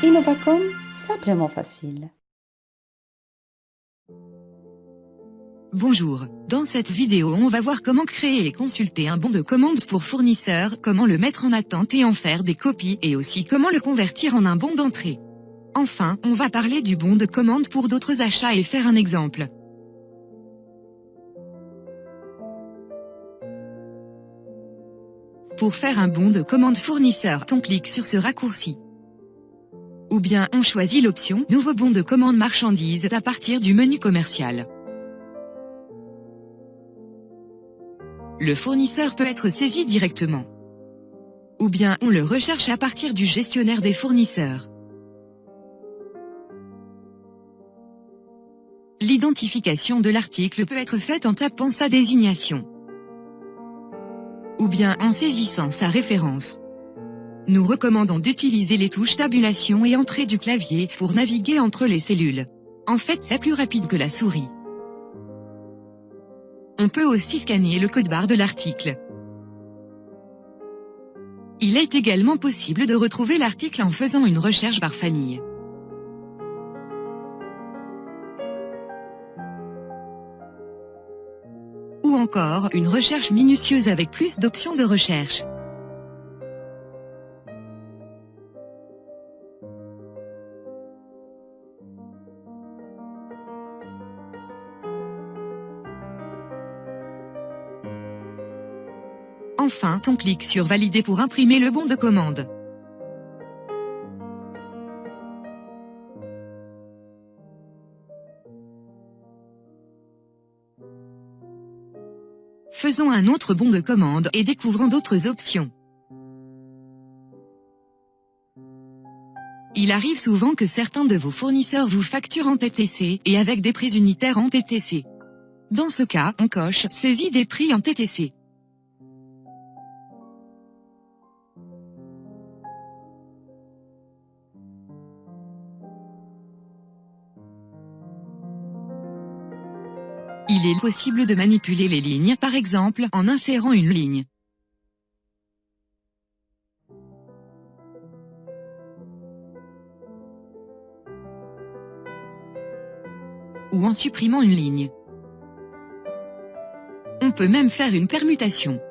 Innovacom, simplement facile. Bonjour, dans cette vidéo on va voir comment créer et consulter un bon de commande pour fournisseur, comment le mettre en attente et en faire des copies et aussi comment le convertir en un bon d'entrée. Enfin, on va parler du bon de commande pour d'autres achats et faire un exemple. Pour faire un bon de commande fournisseur, on clique sur ce raccourci. Ou bien on choisit l'option Nouveau bon de commande marchandises à partir du menu commercial. Le fournisseur peut être saisi directement. Ou bien on le recherche à partir du gestionnaire des fournisseurs. L'identification de l'article peut être faite en tapant sa désignation. Ou bien en saisissant sa référence. Nous recommandons d'utiliser les touches tabulation et entrée du clavier pour naviguer entre les cellules. En fait, c'est plus rapide que la souris. On peut aussi scanner le code-barre de l'article. Il est également possible de retrouver l'article en faisant une recherche par famille. Ou encore une recherche minutieuse avec plus d'options de recherche. Enfin, on clique sur Valider pour imprimer le bon de commande. Faisons un autre bon de commande et découvrons d'autres options. Il arrive souvent que certains de vos fournisseurs vous facturent en TTC et avec des prix unitaires en TTC. Dans ce cas, on coche Saisie des prix en TTC. Il est possible de manipuler les lignes, par exemple en insérant une ligne. Ou en supprimant une ligne. On peut même faire une permutation.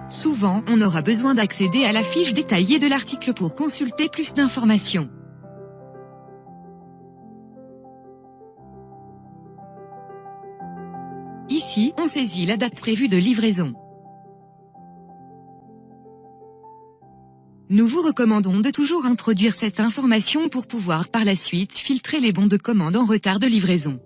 Souvent, on aura besoin d'accéder à la fiche détaillée de l'article pour consulter plus d'informations. Ici, on saisit la date prévue de livraison. Nous vous recommandons de toujours introduire cette information pour pouvoir par la suite filtrer les bons de commande en retard de livraison.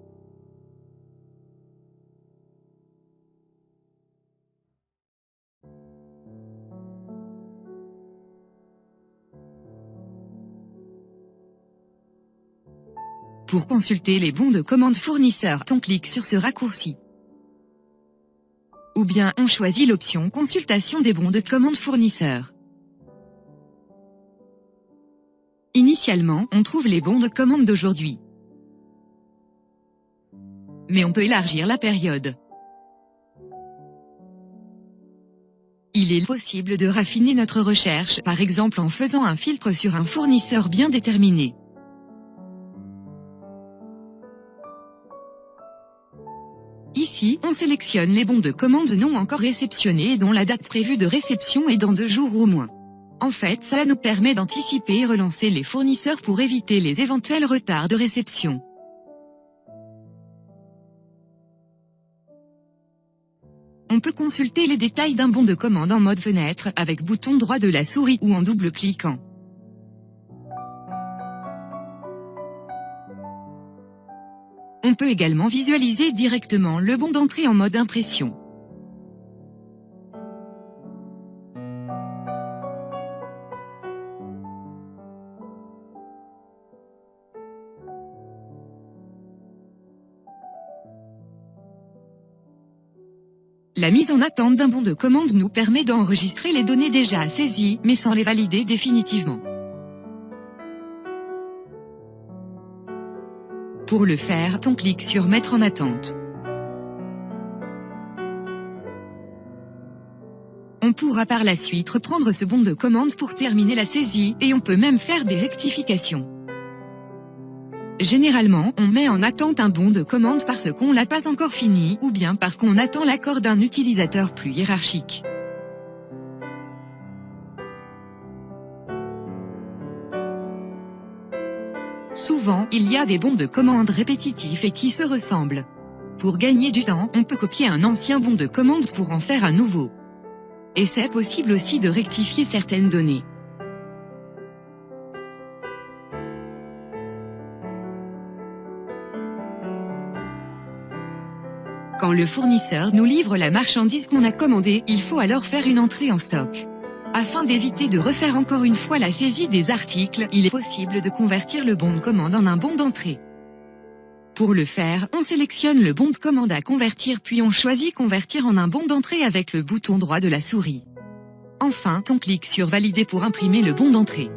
Pour consulter les bons de commande fournisseurs, on clique sur ce raccourci. Ou bien on choisit l'option Consultation des bons de commande fournisseurs. Initialement, on trouve les bons de commande d'aujourd'hui. Mais on peut élargir la période. Il est possible de raffiner notre recherche, par exemple en faisant un filtre sur un fournisseur bien déterminé. Ici, on sélectionne les bons de commande non encore réceptionnés et dont la date prévue de réception est dans 2 jours au moins. En fait, ça nous permet d'anticiper et relancer les fournisseurs pour éviter les éventuels retards de réception. On peut consulter les détails d'un bon de commande en mode fenêtre avec bouton droit de la souris ou en double-cliquant. On peut également visualiser directement le bon d'entrée en mode impression. La mise en attente d'un bon de commande nous permet d'enregistrer les données déjà saisies, mais sans les valider définitivement. Pour le faire, on clique sur Mettre en attente. On pourra par la suite reprendre ce bon de commande pour terminer la saisie et on peut même faire des rectifications. Généralement, on met en attente un bon de commande parce qu'on l'a pas encore fini ou bien parce qu'on attend l'accord d'un utilisateur plus hiérarchique. Souvent, il y a des bons de commande répétitifs et qui se ressemblent. Pour gagner du temps, on peut copier un ancien bon de commande pour en faire un nouveau. Et c'est possible aussi de rectifier certaines données. Quand le fournisseur nous livre la marchandise qu'on a commandée, il faut alors faire une entrée en stock. Afin d'éviter de refaire encore une fois la saisie des articles, il est possible de convertir le bon de commande en un bon d'entrée. Pour le faire, on sélectionne le bon de commande à convertir puis on choisit convertir en un bon d'entrée avec le bouton droit de la souris. Enfin, on clique sur valider pour imprimer le bon d'entrée.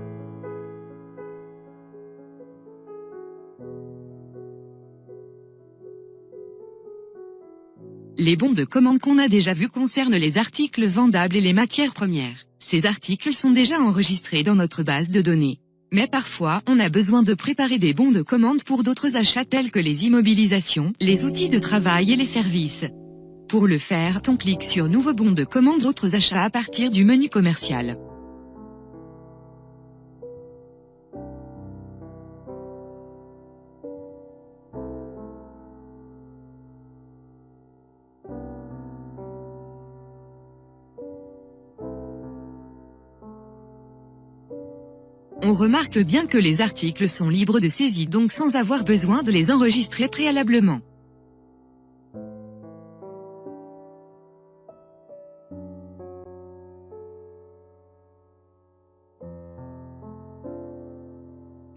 Les bons de commande qu'on a déjà vus concernent les articles vendables et les matières premières. Ces articles sont déjà enregistrés dans notre base de données. Mais parfois, on a besoin de préparer des bons de commande pour d'autres achats tels que les immobilisations, les outils de travail et les services. Pour le faire, on clique sur Nouveau bon de commande autres achats à partir du menu commercial. On remarque bien que les articles sont libres de saisie donc sans avoir besoin de les enregistrer préalablement.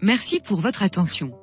Merci pour votre attention.